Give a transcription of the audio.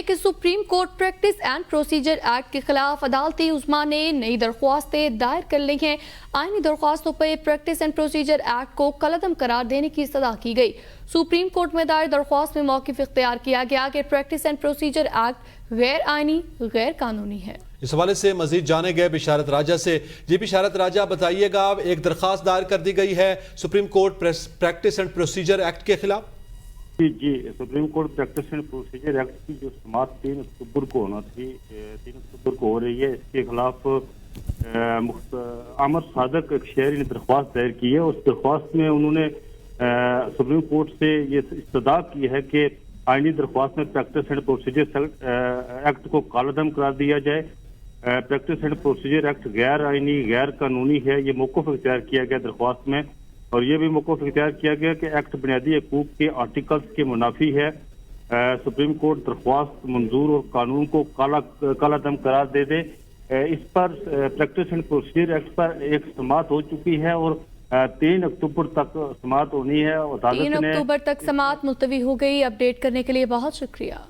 कि supreme Court Practice and Procedure Act के खिलाफ अदालती उज़्मा ने नई दरख्वास्तें दायर कर ली हैं। आईनी दरख्वास्तों पर प्रैक्टिस एंड प्रोसीजर एक्ट को कलअदम करार देने की सलाह की गई। सुप्रीम कोर्ट में दायर दरख्वास्त में मौक़िफ़ इख्तियार किया गया कि प्रैक्टिस एंड प्रोसीजर एक्ट गैर आईनी, गैर कानूनी है। इस हवाले से मजीद जाने गए बिशारत राजा से। जी बिशारत राजा, बताइएगा, एक दरख्वास्त दायर कर दी गई है Supreme Court Practice and Procedure Act के खिलाफ। जी, Supreme Court Practice and Procedure Act की जो समाअत 3 अक्टूबर को होना थी, 3 अक्टूबर को हो रही है। इसके खिलाफ आमर सादक एक शहरी ने दरख्वास्त दायर की है। उस दरख्वास्त में उन्होंने सुप्रीम कोर्ट से ये इस्तदा की है कि आईनी दरख्वास्त में प्रैक्टिस एंड प्रोसीजर एक्ट को कालादम करार दिया जाए। प्रैक्टिस एंड प्रोसीजर एक्ट गैर आईनी, गैर कानूनी है, ये मौक़िफ़ इख्तियार किया गया दरख्वास्त में। और ये भी मौक़िफ़ इख्तियार किया गया कि एक्ट बुनियादी हकूक़ के आर्टिकल्स के मुनाफी है। सुप्रीम कोर्ट दरख्वास्त मंजूर और कानून को कालादम करार दे दे। इस पर प्रैक्टिस एंड प्रोसीजर एक्ट पर एक समाअत हो चुकी है और 3 अक्टूबर तक समाअत होनी है। 3 अक्टूबर तक समाअत मुलतवी हो गई। अपडेट करने के लिए बहुत शुक्रिया।